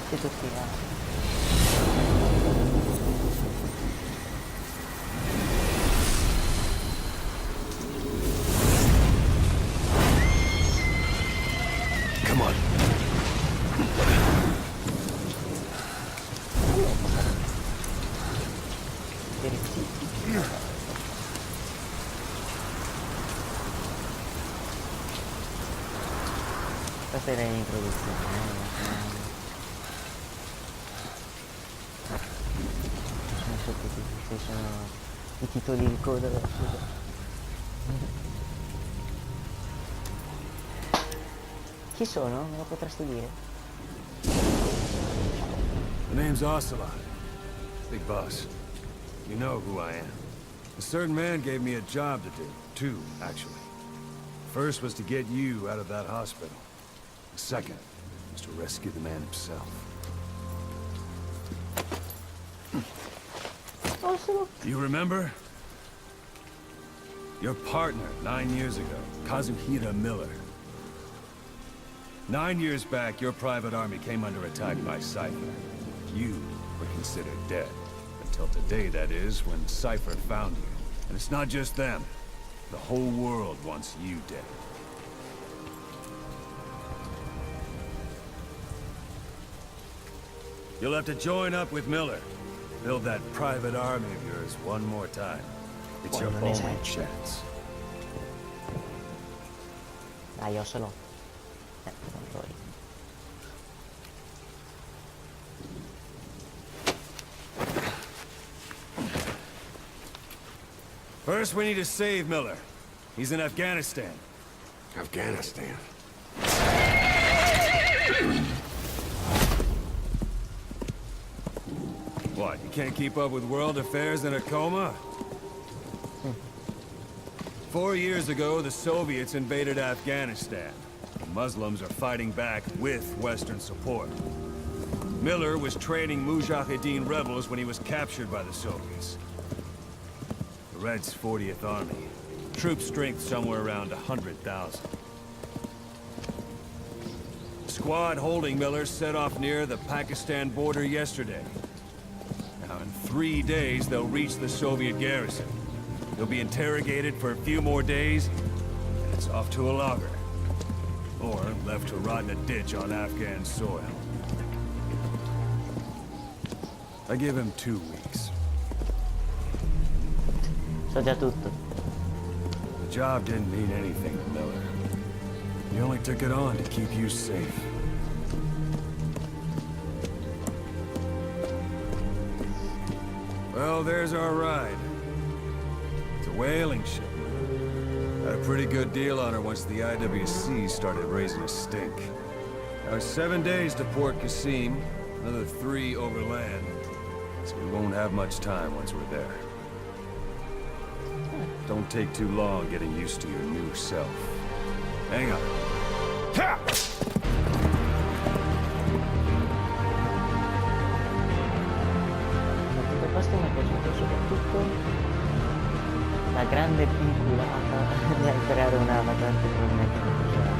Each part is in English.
Che tutti là. Come on. Questa era l'introduzione, sono sottotitoli, ci sono i titoli di coda della scusa. Chi sono? Me lo potresti dire? The name's Ocelot. Big boss. You know who I am. A certain man gave me a job to do. Two, actually. First was to get you out of that hospital. The second was to rescue the man himself. Ocelot? You remember? Your partner 9 years ago, Kazuhira Miller. 9 years back, your private army came under attack by Cypher. You were considered dead. Until today, that is, when Cypher found you. And it's not just them. The whole world wants you dead. You'll have to join up with Miller. Build that private army of yours one more time. It's your only chance. Dai, Ocelot. Non vuoi. First, we need to save Miller. He's in Afghanistan. Afghanistan. What, you can't keep up with world affairs in a coma? 4 years ago, the Soviets invaded Afghanistan. The Muslims are fighting back with Western support. Miller was training Mujahideen rebels when he was captured by the Soviets. The Reds' 40th Army. Troop strength somewhere around 100,000. The squad holding Miller set off near the Pakistan border yesterday. Now, in 3 days, they'll reach the Soviet garrison. They'll be interrogated for a few more days, and it's off to a logger. Or left to rot in a ditch on Afghan soil. I give him 2 weeks. So già tutto. The job didn't mean anything to Miller. He only took it on to keep you safe. Well, there's our ride. It's a whaling ship. Had a pretty good deal on her once the IWC started raising a stink. Now 7 days to Port Qasim, another 3 overland. So we won't have much time once we're there. Don't take too long getting used to your new self. Hang on. Ha! Tutte queste mi è piaciuto soprattutto la grande vinculata nel creare un avatar che probabilmente non piacerà.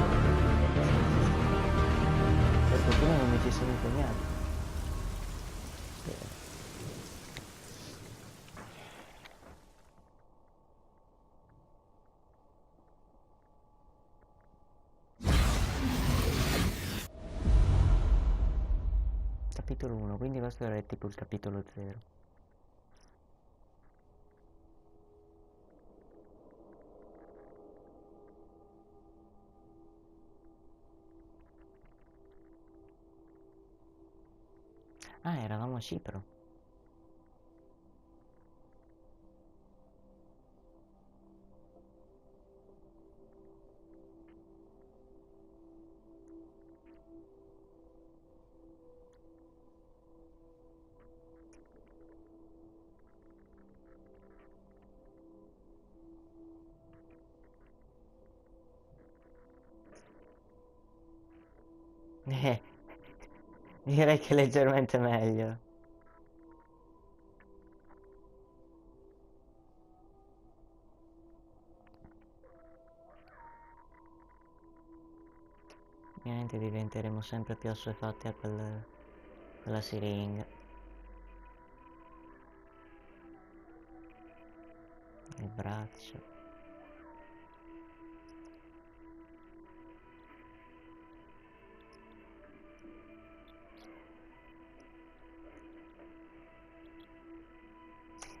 Per fortuna non mi ci sono impegnato. Capitolo 1, quindi questo era tipo il capitolo 0. Ah, eravamo a Cipro. Direi che leggermente meglio. Ovviamente diventeremo sempre più assuefatti a quel la siringa. Il braccio.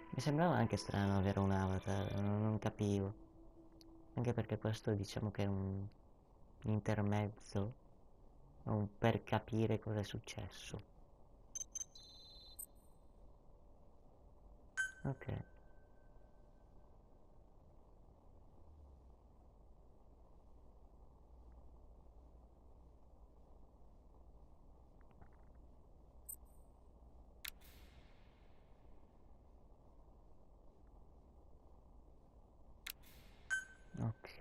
Mi sembrava anche strano avere un avatar, non capivo. Anche perché questo diciamo che è un intermezzo, per capire cosa è successo. Ok. Ok.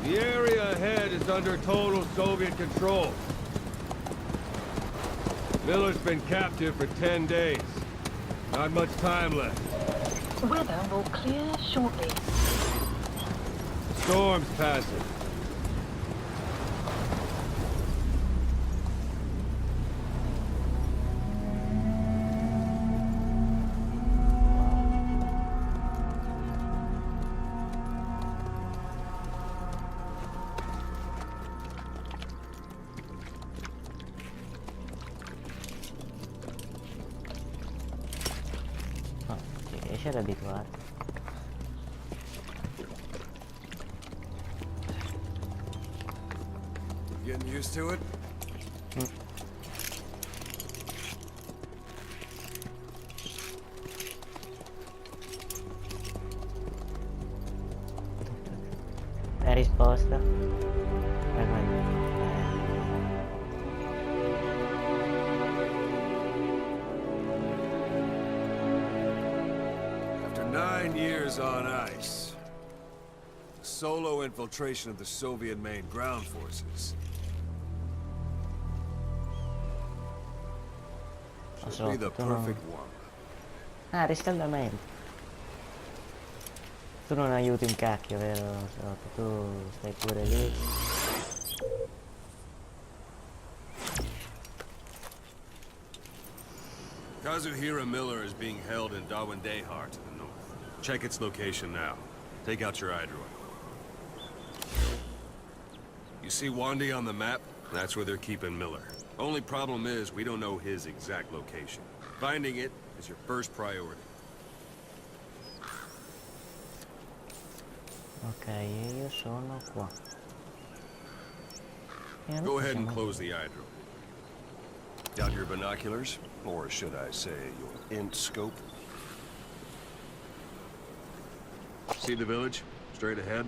The area ahead is under total Soviet control. Miller's been captive for 10 days. Not much time left. Weather will clear shortly. Storm's passing. Oh, ci riesci ad abituarti. Getting used to it? La risposta? After 9 years on ice, the solo infiltration of the Soviet main ground forces. Should be the perfect one. Ah, riscaldamento. Tu non aiuti un cacchio, vero? Sotto, tu stai pure lì. Kazuhira Miller is being held in Dawandehar to the north. Check its location now. Take out your iDroid. You see Wandy on the map? That's where they're keeping Miller. Only problem is, we don't know his exact location. Finding it is your first priority. Ok, io sono qua. Go ahead and close the iDroid. Got your binoculars? Or should I say, your int scope? See the village? Straight ahead?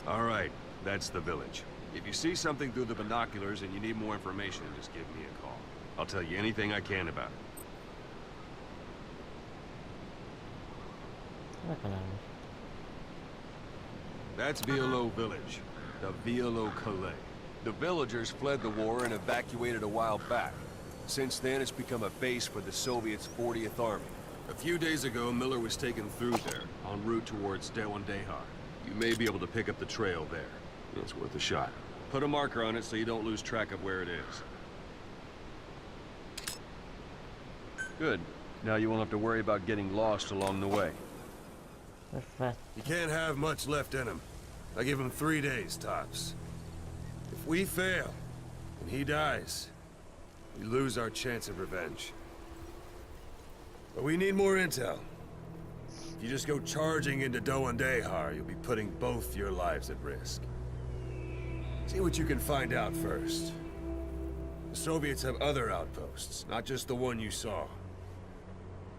All right, that's the village. If you see something through the binoculars and you need more information, just give me a call. I'll tell you anything I can about it. That's Violo Village, the Violo Calais. The villagers fled the war and evacuated a while back. Since then, it's become a base for the Soviets' 40th Army. A few days ago, Miller was taken through there, en route towards Dawandehar. You may be able to pick up the trail there. It's worth a shot. Put a marker on it so you don't lose track of where it is. Good. Now you won't have to worry about getting lost along the way. Perfetto. You can't have much left in him. I give him 3 days, tops. If we fail, and he dies, we lose our chance of revenge. But we need more intel. If you just go charging into Dawandehar, you'll be putting both your lives at risk. See what you can find out first. The Soviets have other outposts, not just the one you saw.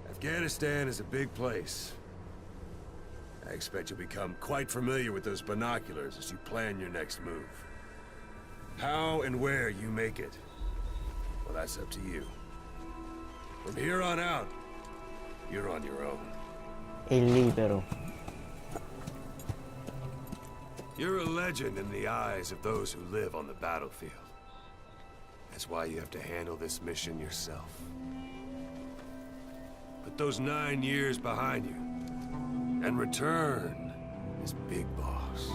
Afghanistan is a big place. I expect you'll become quite familiar with those binoculars as you plan your next move. How and where you make it, well, that's up to you. From here on out, you're on your own. È libero. You're a legend in the eyes of those who live on the battlefield. That's why you have to handle this mission yourself. Put those 9 years behind you, and return as Big Boss.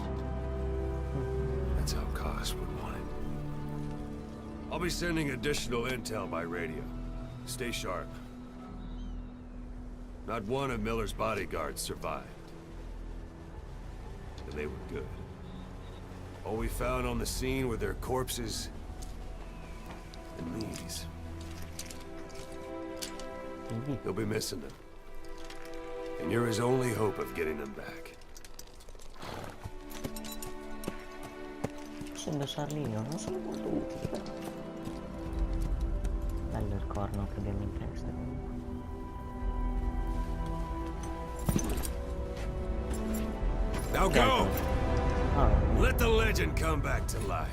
That's how Koss would want it. I'll be sending additional intel by radio. Stay sharp. Not one of Miller's bodyguards survived. And they were good. All we found on the scene were their corpses and these. You'll be missing them. And you're his only hope of getting them back. Essendo Sarlino non sono molto utili però. Bello il corno che abbiamo in testa comunque. Now go! Oh, Let the legend come back to life.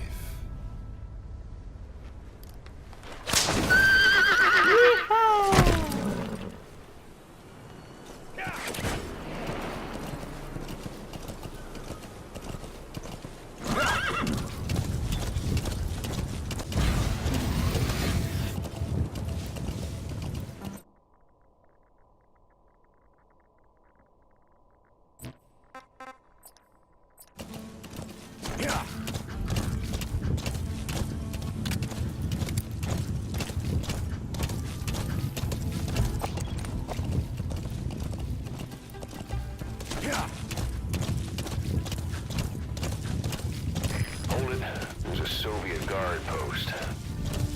Hold it. There's a Soviet guard post.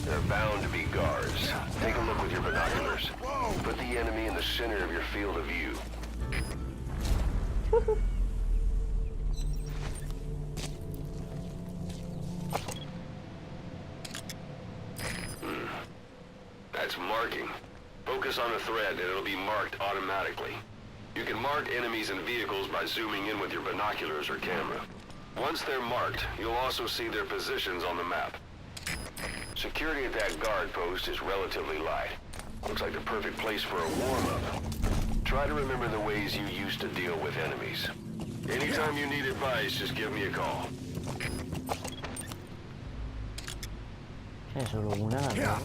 There are bound to be guards. Take a look with your binoculars. Put the enemy in the center of your field of view. That's marking. Focus on a thread and it'll be marked automatically. You can mark enemies and vehicles by zooming in with your binoculars or camera. Once they're marked, you'll also see their positions on the map. Security at that guard post is relatively light. Looks like the perfect place for a warm-up. Try to remember the ways you used to deal with enemies. Anytime you need advice, just give me a call. c'è solo una davvero?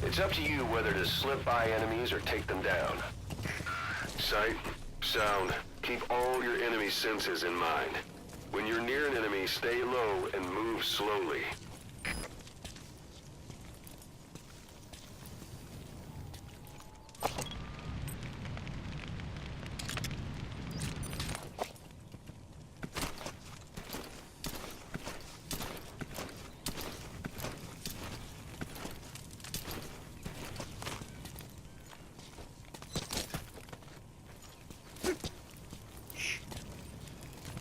It's up to you whether to slip by enemies or take them down. Sight, sound, keep all your enemy senses in mind. When you're near an enemy, stay low and move slowly.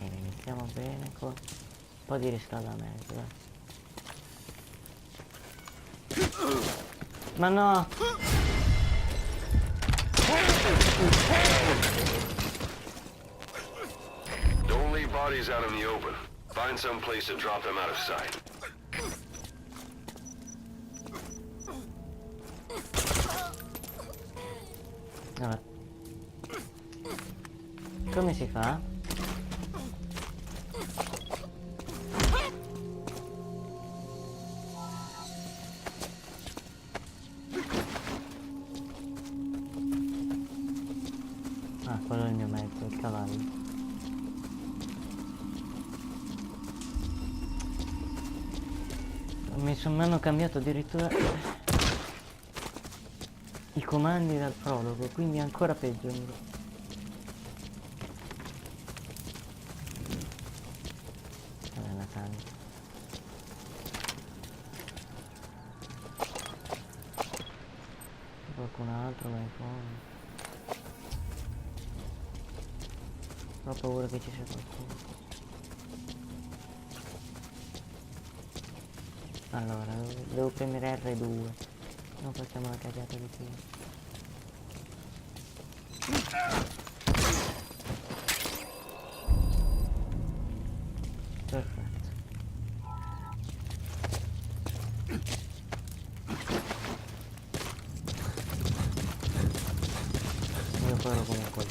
Iniziamo bene con un po' di riscaldamento, dai. Ma no! Don't leave bodies out in the open. Find some place to drop them out of sight. Vabbè. Come si fa? Ah, quello è il mio mezzo, il cavallo. Mi hanno cambiato addirittura i comandi dal prologo, quindi ancora peggio. Bella tanto. Qualcun altro va in fondo. Ho paura che ci sia qualcuno. Allora, devo premere R2. Non facciamo la cagata di qui. Perfetto. Io farò comunque.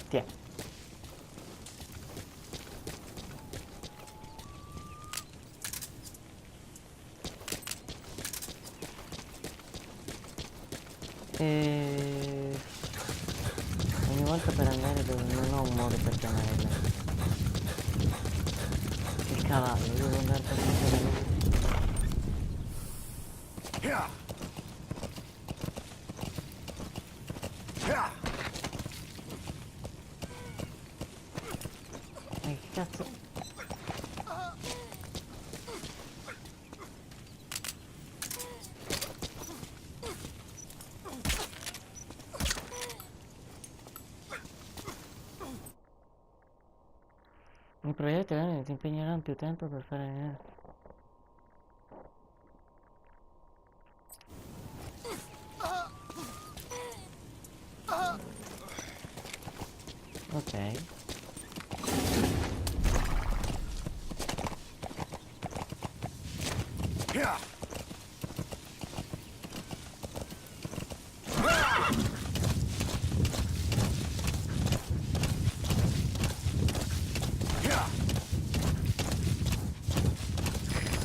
Tiè. E ogni volta per andare dove non ho un modo per chiamare il cavallo, devo andare per mettere lui. Che cazzo? I proietti ti impegneranno più tempo per fare. Ok.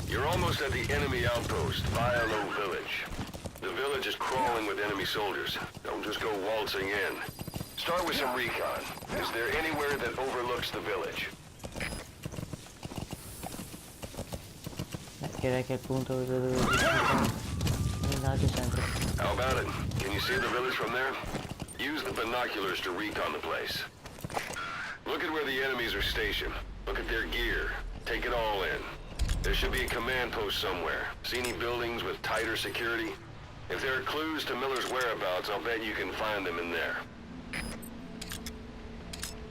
You're almost at the enemy outpost, Vialo Village. The village is crawling with enemy soldiers. Don't just go waltzing in. Start with some recon. Is there anywhere that overlooks the village? Direi che il punto dove l'indagine sempre. How about it? Can you see the village from there? Use the binoculars to recon the place. Look at where the enemies are stationed. Look at their gear. Take it all in. There should be a command post somewhere. See any buildings with tighter security? If there are clues to Miller's whereabouts, I'll bet you can find them in there.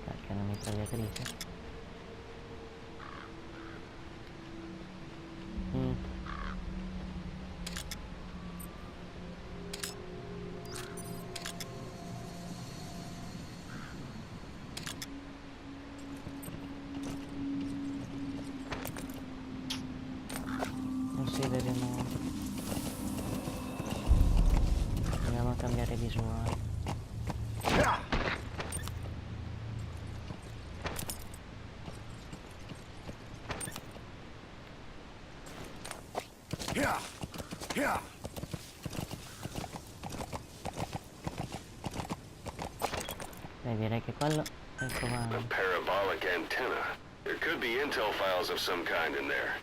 Cacchio, una mitragliatrice. Vedremo. Andiamo a cambiare visuale. Direi che quello è il comando. A parabolic antenna. There could be intel files of some kind in there.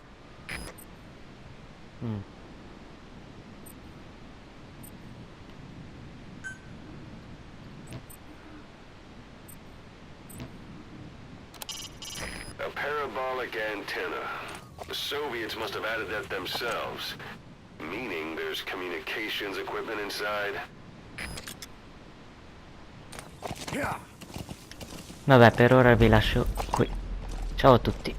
A parabolic antenna. The Soviets must have added that themselves. Meaning there's communications equipment inside. Vabbè, per ora vi lascio qui. Ciao a tutti.